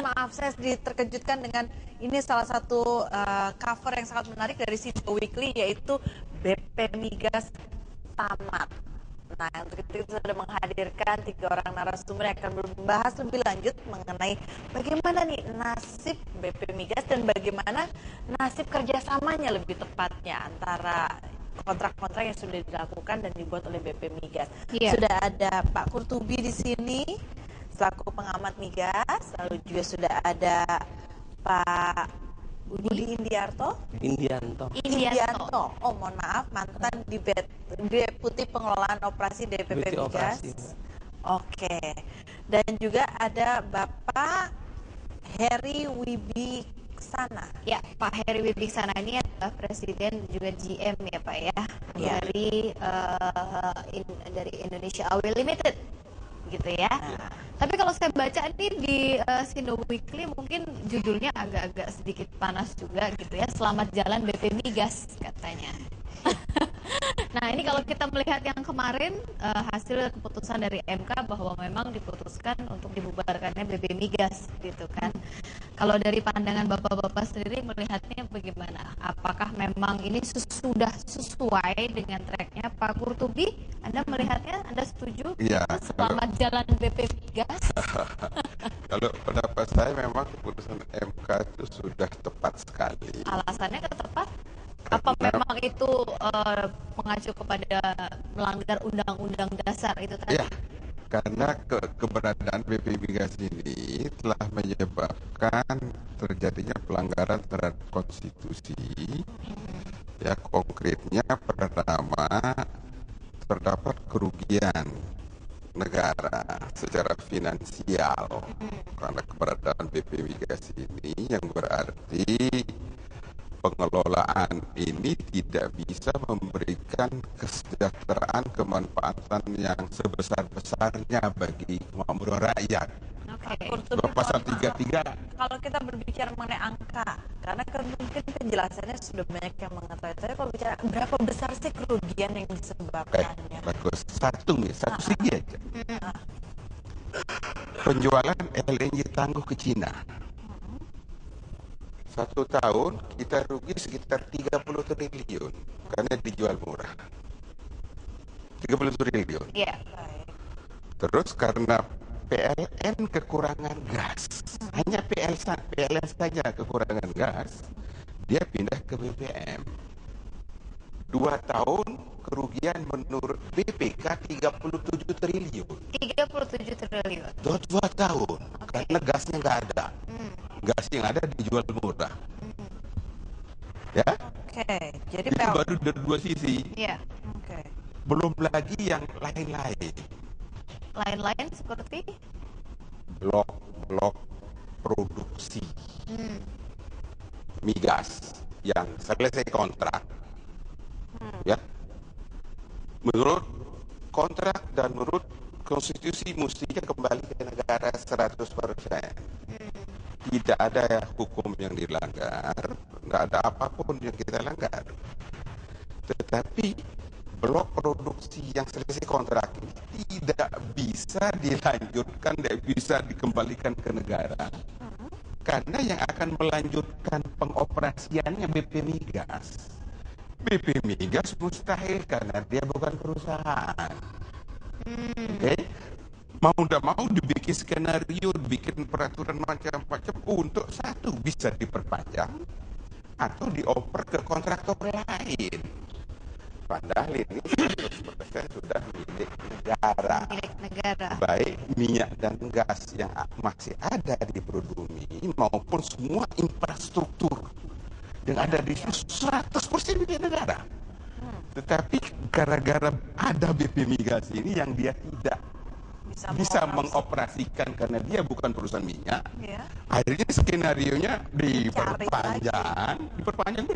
maaf, saya terkejutkan dengan ini salah satu cover yang sangat menarik dari Sindo Weekly, yaitu BP Migas tamat. Nah, untuk itu kita sudah menghadirkan 3 orang narasumber yang akan membahas lebih lanjut mengenai bagaimana nih nasib BP Migas dan bagaimana nasib kerjasamanya lebih tepatnya antara kontrak-kontrak yang sudah dilakukan dan dibuat oleh BP Migas. Sudah ada Pak Kurtubi di sini selaku pengamat migas, lalu juga sudah ada Pak Budi Indianto. Oh, mohon maaf, mantan Deputi Pengelolaan Operasi DPP Migas. Oke. Dan juga ada Bapak Heri Wibiksana. Ya, Pak Heri Wibiksana ini adalah Presiden juga GM ya Pak ya, dari Indonesia Oil Limited, gitu ya. Tapi kalau saya baca nih di Sindo Weekly mungkin judulnya agak-agak sedikit panas juga gitu ya. Selamat jalan BP Migas katanya. Nah ini kalau kita melihat yang kemarin hasil keputusan dari MK bahwa memang diputuskan untuk dibubarkannya BP Migas gitu kan. Kalau dari pandangan bapak-bapak sendiri melihatnya bagaimana? Apakah memang ini sudah sesuai dengan tracknya Pak Kurtubi? Anda melihatnya, Anda setuju? Iya. Selamat jalan BP Migas. Kalau pendapat saya memang keputusan MK itu sudah tepat sekali. Alasannya tepat? Apa memang itu mengacu kepada melanggar undang-undang dasar itu tadi? Ya, karena keberadaan BP Migas ini telah menyebabkan terjadinya pelanggaran terhadap konstitusi. Ya, konkretnya pertama terdapat kerugian negara secara finansial karena keberadaan BP Migas ini, yang berarti pengelolaan ini tidak bisa memberikan kesejahteraan kemanfaatan yang sebesar-besarnya bagi kemakmuran rakyat. Pasal 33. Kalau kita berbicara mengenai angka, karena kan mungkin penjelasannya sudah banyak yang mengetahui. Tapi kalau bicara berapa besar sih kerugian yang disebabkannya? Bagus. Satu segi aja. Penjualan LNG tangguh ke Cina. 1 tahun kita rugi sekitar 30 triliun karena dijual murah. 30 triliun. Iya. Terus karena PLN kekurangan gas, hanya PLN saja kekurangan gas, dia pindah ke BBM. 2 tahun kerugian menurut BPK 37 triliun. 37 triliun. 2 tahun, karena gasnya nggak ada. Gas yang ada dijual murah. Ya? Jadi itu baru dari 2 sisi. Iya. Belum lagi yang lain-lain. Lain-lain seperti blok produksi migas yang selesai kontrak. Ya, menurut kontrak dan menurut konstitusi mestinya kembali ke negara 100%. Tidak ada hukum yang dilanggar, nggak ada apapun yang kita langgar. Tetapi blok produksi yang selesai kontrak ini tidak bisa dilanjutkan, tidak bisa dikembalikan ke negara. Karena yang akan melanjutkan pengoperasiannya BP Migas. BP Migas mustahil karena dia bukan perusahaan. Mau tidak mau dibikin skenario, dibikin peraturan macam-macam untuk satu bisa diperpanjang atau dioper ke kontraktor lain. Padahal ini 100% sudah milik negara. Baik minyak dan gas yang masih ada di Produmi maupun semua infrastruktur yang ada di situ 100% milik negara. Tetapi gara-gara ada BP Migas ini yang dia tidak bisa mengoperasikan karena dia bukan perusahaan minyak, akhirnya skenario-nya diperpanjang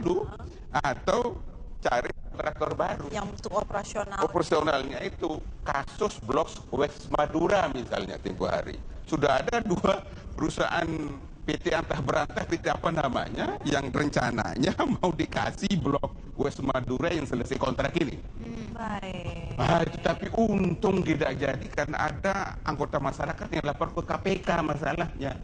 dulu, atau cari kontraktor baru yang untuk operasionalnya itu. Kasus Blok West Madura misalnya tempo hari sudah ada 2 perusahaan PT antah berantah, PT apa namanya, yang rencananya mau dikasih Blok West Madura yang selesai kontrak ini. Tapi untung tidak jadi karena ada anggota masyarakat yang lapor ke KPK masalahnya.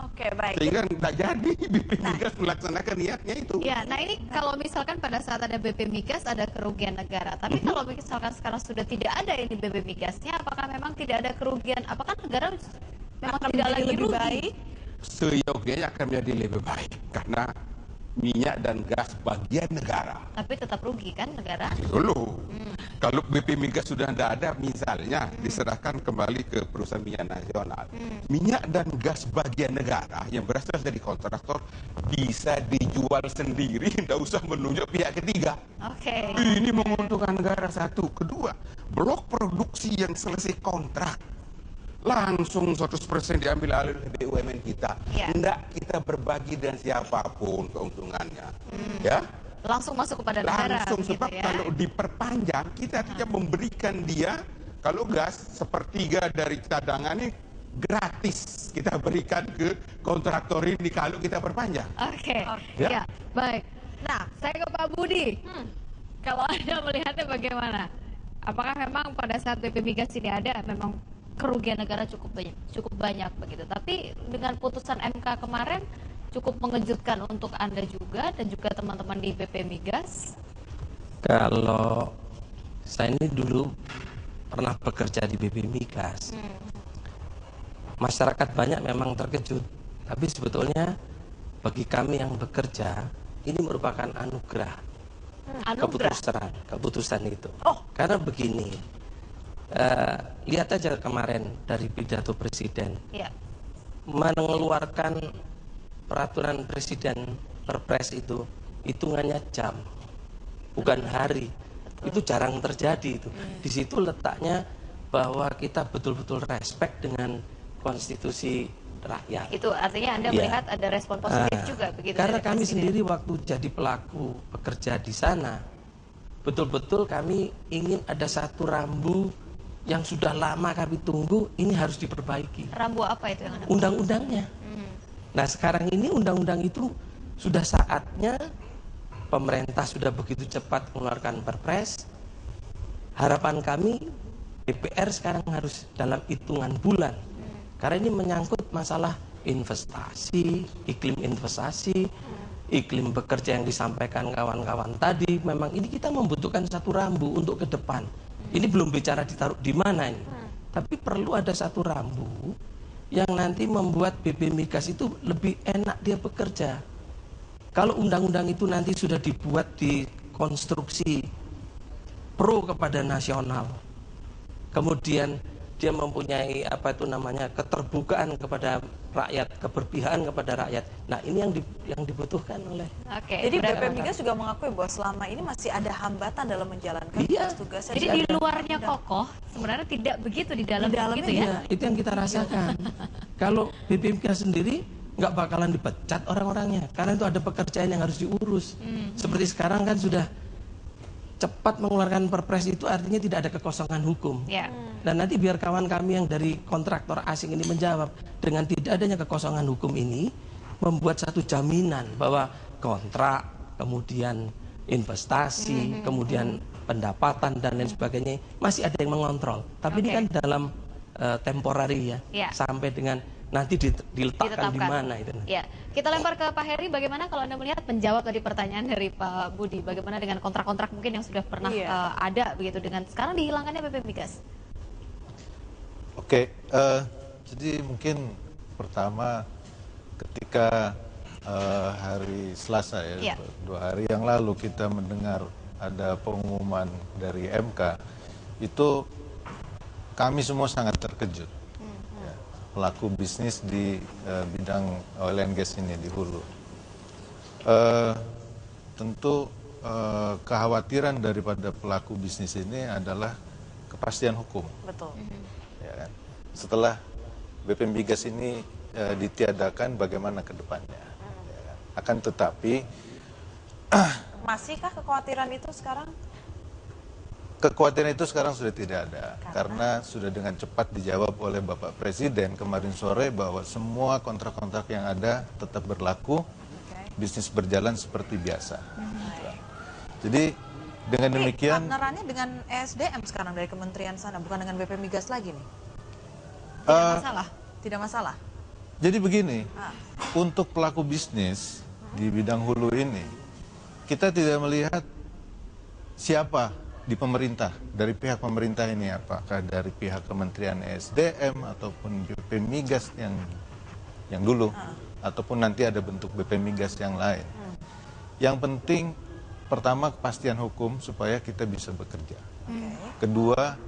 Oke, baik. Sehingga tidak jadi BP Migas melaksanakan niatnya itu. Ya, nah ini kalau misalkan pada saat ada BP Migas ada kerugian negara. Tapi kalau misalkan sekarang sudah tidak ada ini BP Migasnya, apakah memang tidak ada kerugian? Apakah negara memang Akan tidak menjadi lagi lebih rugi? baik? Seyogianya akan menjadi lebih baik karena minyak dan gas bagian negara. Tapi tetap rugi kan negara? Dulu, kalau BP Migas sudah tidak ada, misalnya diserahkan kembali ke perusahaan minyak nasional, minyak dan gas bagian negara yang berasal dari kontraktor bisa dijual sendiri, tidak usah menunjuk pihak ketiga. Oke. Ini menguntungkan negara satu. Kedua, blok produksi yang selesai kontrak langsung 100% diambil alih oleh BUMN kita. Ya. Tidak kita berbagi dengan siapapun keuntungannya. Ya. Langsung masuk kepada negara. Langsung, begitu sebab ya? kalau diperpanjang kita tidak memberikan dia, kalau gas sepertiga dari cadangan ini gratis kita berikan ke kontraktor ini kalau kita perpanjang. Oke. Ya. Ya, baik. Nah, saya ke Pak Budi. Kalau Anda melihatnya bagaimana? Apakah memang pada saat BP Migas ini ada memang kerugian negara cukup banyak begitu. Tapi dengan putusan MK kemarin cukup mengejutkan untuk Anda juga dan juga teman-teman di BP Migas. Kalau saya ini dulu pernah bekerja di BP Migas, masyarakat banyak memang terkejut. Tapi sebetulnya bagi kami yang bekerja ini merupakan anugerah, keputusan itu. Karena begini. Lihat aja kemarin dari pidato presiden, Ya. mengeluarkan peraturan presiden perpres itu hitungannya jam, bukan hari. Itu jarang terjadi itu. Di situ letaknya bahwa kita betul-betul respect dengan konstitusi rakyat. Itu artinya Anda Ya. melihat ada respon positif juga begitu. Karena dari kami Presiden. sendiri waktu jadi pelaku bekerja di sana, betul-betul kami ingin ada satu rambu yang sudah lama kami tunggu, ini harus diperbaiki. Rambu apa itu yang Anda Undang-undangnya. Nah sekarang ini undang-undang itu sudah saatnya, pemerintah sudah begitu cepat mengeluarkan perpres. Harapan kami DPR sekarang harus dalam hitungan bulan, karena ini menyangkut masalah investasi, iklim investasi, iklim bekerja yang disampaikan kawan-kawan tadi. Memang ini kita membutuhkan satu rambu untuk ke depan. Ini belum bicara ditaruh di mana ini, tapi perlu ada satu rambu yang nanti membuat BP Migas itu lebih enak dia bekerja. Kalau undang-undang itu nanti sudah dibuat di konstruksi pro kepada nasional, kemudian dia mempunyai keterbukaan kepada rakyat, keberpihakan kepada rakyat. Nah ini yang dibutuhkan oleh. Oke. Jadi berarti- BP Migas juga mengakui bahwa selama ini masih ada hambatan dalam menjalankan Iya. tugas-tugasnya. Jadi di luarnya kokoh, sebenarnya tidak begitu di dalamnya gitu ya. Iya, itu yang kita rasakan. Kalau BP Migas sendiri nggak bakalan dipecat orang-orangnya, karena itu ada pekerjaan yang harus diurus. Seperti sekarang kan sudah cepat mengeluarkan perpres, itu artinya tidak ada kekosongan hukum. Ya. Dan nanti biar kawan kami yang dari kontraktor asing ini menjawab, dengan tidak adanya kekosongan hukum ini membuat satu jaminan bahwa kontrak, kemudian investasi, kemudian pendapatan dan lain sebagainya masih ada yang mengontrol. Tapi ini Oke. kan dalam temporary ya, Ya. sampai dengan nanti diletakkan di mana itu. Ya, kita lempar ke Pak Heri. Bagaimana kalau Anda melihat menjawab tadi pertanyaan dari Pak Budi, bagaimana dengan kontrak-kontrak mungkin yang sudah pernah Iya. ada begitu dengan sekarang dihilangkannya BP Migas? Oke, jadi mungkin pertama ketika hari Selasa ya, Iya. 2 hari yang lalu kita mendengar ada pengumuman dari MK, itu kami semua sangat terkejut. Ya, pelaku bisnis di bidang oil and gas ini di hulu. Tentu kekhawatiran daripada pelaku bisnis ini adalah kepastian hukum. Betul. Ya kan? Setelah BP Migas ini ditiadakan, bagaimana ke depannya? Ya kan? Akan tetapi Masihkah kekhawatiran itu sekarang? kekhawatiran itu sekarang sudah tidak ada, karena sudah dengan cepat dijawab oleh Bapak Presiden kemarin sore bahwa semua kontrak-kontrak yang ada tetap berlaku, bisnis berjalan seperti biasa. Jadi dengan Tapi demikian partnerannya dengan ESDM sekarang dari kementerian sana, bukan dengan BP Migas lagi nih? Tidak masalah. Tidak masalah? Jadi begini, untuk pelaku bisnis di bidang hulu ini, kita tidak melihat siapa di pemerintah, dari pihak pemerintah ini, apakah dari pihak Kementerian ESDM ataupun BP Migas yang dulu, ataupun nanti ada bentuk BP Migas yang lain. Yang penting, pertama kepastian hukum supaya kita bisa bekerja. Kedua,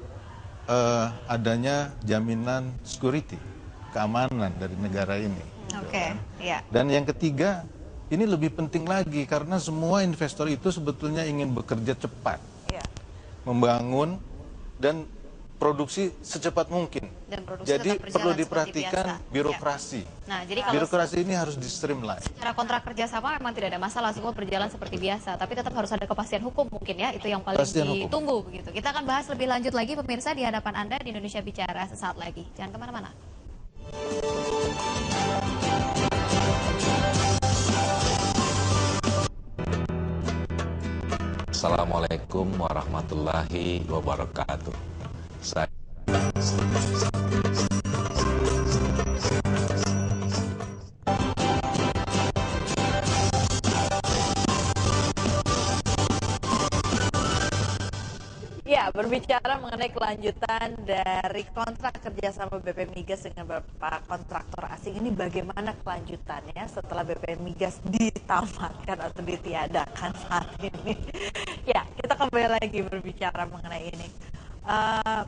adanya jaminan security, keamanan dari negara ini. Dan yang ketiga, ini lebih penting lagi karena semua investor itu sebetulnya ingin bekerja cepat, membangun dan produksi secepat mungkin. Jadi perlu diperhatikan birokrasi. Nah, jadi kalau birokrasi ini harus di-streamline. Secara kontrak kerjasama memang tidak ada masalah, semua berjalan seperti biasa. Tapi tetap harus ada kepastian hukum mungkin ya, itu yang paling ditunggu begitu. Kita akan bahas lebih lanjut lagi pemirsa di hadapan Anda di Indonesia Bicara sesaat lagi. Jangan kemana-mana. Assalamualaikum warahmatullahi wabarakatuh. Ya, berbicara mengenai kelanjutan dari kontrak kerjasama BP Migas dengan beberapa kontraktor asing ini, bagaimana kelanjutannya setelah BP Migas ditamatkan atau ditiadakan saat ini? Ya, kita kembali lagi berbicara mengenai ini.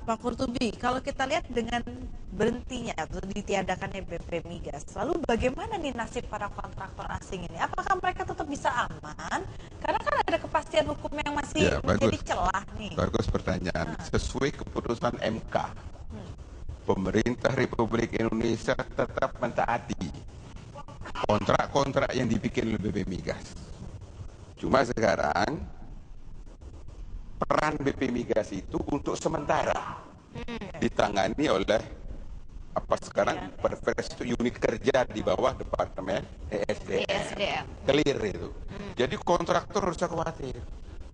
Pak Kurtubi, kalau kita lihat dengan berhentinya atau ditiadakannya BP Migas, lalu bagaimana nih nasib para kontraktor asing ini? Apakah mereka tetap bisa aman? Karena kan ada kepastian hukum yang masih menjadi celah nih. Bagus pertanyaan. Sesuai keputusan MK, pemerintah Republik Indonesia tetap mentaati kontrak-kontrak yang dibikin oleh BP Migas. Cuma sekarang peran BP Migas itu untuk sementara ditangani oleh Perpres itu unit kerja di bawah Departemen ESDM. Clear itu. Jadi kontraktor harus khawatir,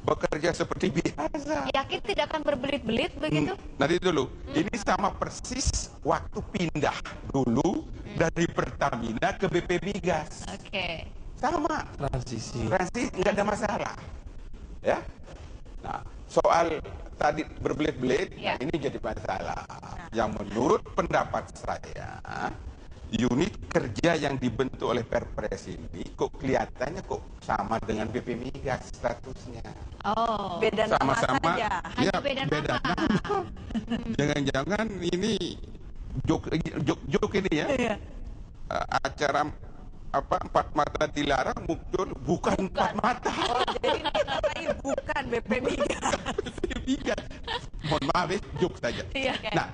bekerja seperti biasa. Yakin tidak akan berbelit-belit begitu? Nanti dulu, ini sama persis waktu pindah dulu dari Pertamina ke BP Migas. Sama. Transisi nggak ada masalah. Ya. Nah, soal tadi berbelit-belit, ini jadi masalah. Yang menurut pendapat saya, unit kerja yang dibentuk oleh Perpres ini kok kelihatannya kok sama dengan BP Migas statusnya. Oh, beda nama sama-sama saja. Ya, beda nama. Jangan-jangan ini jok ini ya. Acara empat mata dilarang muncul bukan empat mata. Oh, jadi namanya bukan BP Migas. BP Migas. Mohon maaf, jok saja. Nah,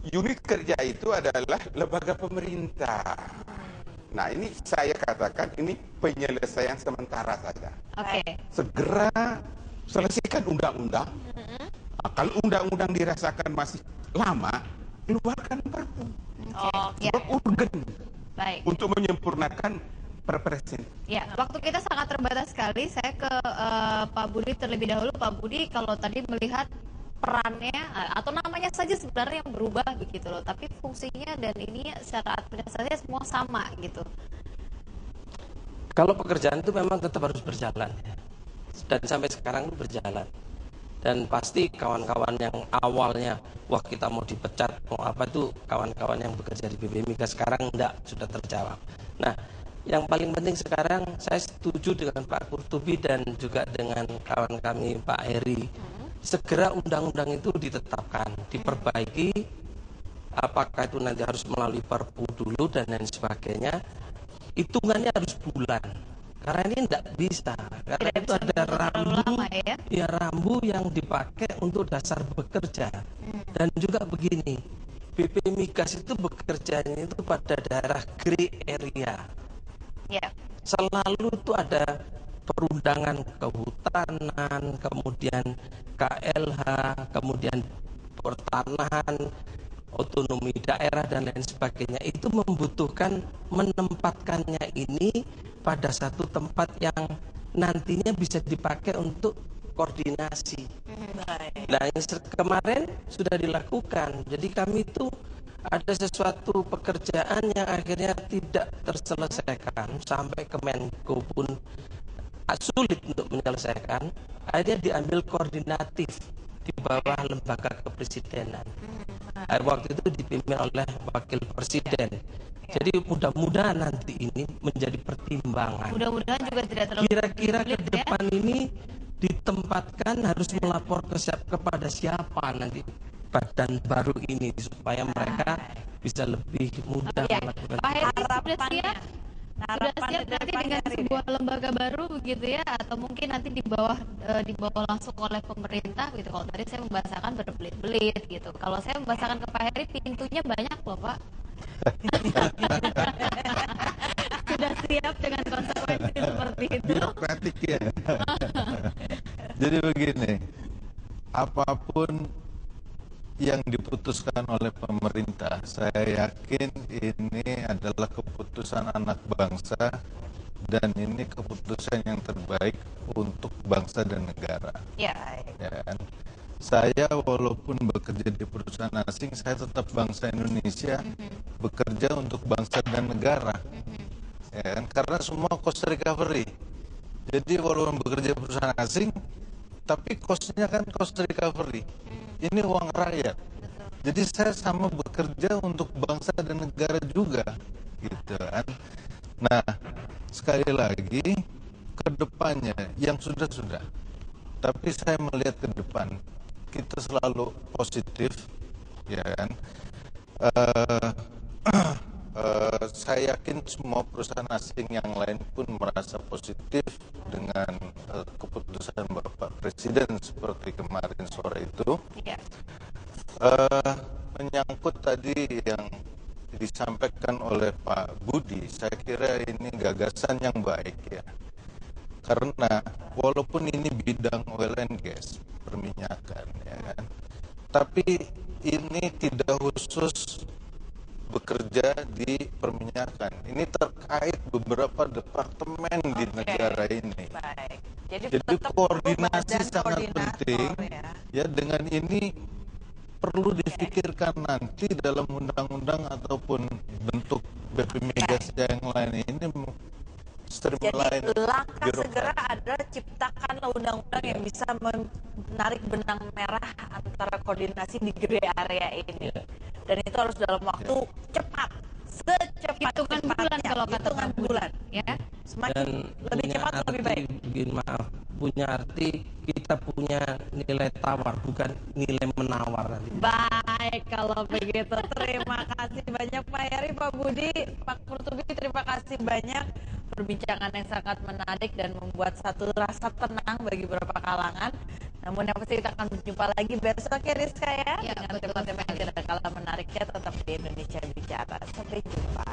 unit kerja itu adalah lembaga pemerintah. Nah, ini saya katakan ini penyelesaian sementara saja. Segera selesaikan undang-undang. Nah, kalau undang-undang dirasakan masih lama, keluarkan Perpu. Urgen. Untuk menyempurnakan Perpres ini. Ya, waktu kita sangat terbatas sekali. Saya ke Pak Budi terlebih dahulu. Pak Budi, kalau tadi melihat perannya atau namanya saja sebenarnya yang berubah begitu loh, tapi fungsinya dan ini secara administrasi semua sama gitu. Kalau pekerjaan itu memang tetap harus berjalan dan sampai sekarang berjalan. Dan pasti kawan-kawan yang awalnya wah kita mau dipecat mau apa itu kawan-kawan yang bekerja di BP Migas sekarang enggak, sudah terjawab. Nah, yang paling penting sekarang saya setuju dengan Pak Kurtubi dan juga dengan kawan kami Pak Heri. Segera undang-undang itu ditetapkan, diperbaiki, apakah itu nanti harus melalui Perpu dulu dan lain sebagainya. Hitungannya harus bulan, karena ini tidak bisa, karena itu ada rambu, rambu yang dipakai untuk dasar bekerja. Dan juga begini, BP Migas itu bekerjanya itu pada daerah grey area. Selalu itu ada perundangan kehutanan, kemudian KLH, kemudian pertanahan, otonomi daerah dan lain sebagainya. Itu membutuhkan menempatkannya ini pada satu tempat yang nantinya bisa dipakai untuk koordinasi. Nah, yang kemarin sudah dilakukan. Jadi kami itu ada sesuatu pekerjaan yang akhirnya tidak terselesaikan sampai Kemenko pun sulit untuk menyelesaikan, akhirnya diambil koordinatif di bawah lembaga kepresidenan. Waktu itu dipimpin oleh wakil presiden. Jadi mudah-mudahan nanti ini menjadi pertimbangan. Mudah-mudahan juga tidak terlalu Kira-kira ke sulit, ya. depan ini ditempatkan harus melapor kepada siapa nanti badan baru ini supaya mereka bisa lebih mudah Ya, melakukan. Pak Heri sudah Harapannya. siap? Sudah Harapannya siap dari nanti Pak dengan Heri sebuah lembaga baru begitu ya, atau mungkin nanti dibawa langsung oleh pemerintah gitu. Kalau tadi saya membahasakan berbelit-belit gitu. Kalau saya membahasakan ke Pak Heri, pintunya banyak loh Pak. Sudah siap dengan konsekuensi seperti itu. Birokratik ya. Jadi begini, apapun yang diputuskan oleh pemerintah, saya yakin ini adalah keputusan anak bangsa dan ini keputusan yang terbaik untuk bangsa dan negara. Ya. Ya kan? Saya walaupun bekerja di perusahaan asing, saya tetap bangsa Indonesia, bekerja untuk bangsa dan negara. Ya kan? Karena semua cost recovery. Jadi walaupun bekerja di perusahaan asing, tapi cost-nya kan cost recovery. Ini uang rakyat. Jadi saya sama bekerja untuk bangsa dan negara juga, gitu kan. Nah, sekali lagi ke depannya yang sudah-sudah. Tapi saya melihat ke depan, kita selalu positif, ya kan. Saya yakin semua perusahaan asing yang lain pun merasa positif dengan keputusan Bapak Presiden seperti kemarin sore itu. Ya. Menyangkut tadi yang disampaikan oleh Pak Budi, saya kira ini gagasan yang baik ya. Karena walaupun ini bidang oil and gas, perminyakan, ya kan, tapi ini tidak khusus bekerja di perminyakan. Ini terkait beberapa departemen di negara ini. Baik. Jadi tetap koordinasi perlu badan sangat koordinator, penting. ya. Ya, dengan ini perlu difikirkan nanti dalam undang-undang ataupun bentuk BP Migas yang lain ini streamline Jadi langkah birokrasi. segera adalah ciptakanlah undang-undang yang bisa menarik benang merah antara koordinasi di gray area ini. Dan itu harus dalam waktu cepat, secepat Hitungan bulan kalau kata hitungan Pak Budi, bulan. ya. Semakin lebih punya cepat lebih baik. Begini, maaf, punya arti kita punya nilai tawar bukan nilai menawar nanti. Baik kalau begitu. Terima kasih banyak Pak Heri, Pak Budi, Pak Kurtubi, terima kasih banyak. Perbincangan yang sangat menarik dan membuat satu rasa tenang bagi beberapa kalangan. Namun yang pasti kita akan berjumpa lagi besok ya Rizka ya, Ya, dengan betul tema-tema yang sekali. tidak kalah menariknya tetap di Indonesia Bicara. Sampai jumpa.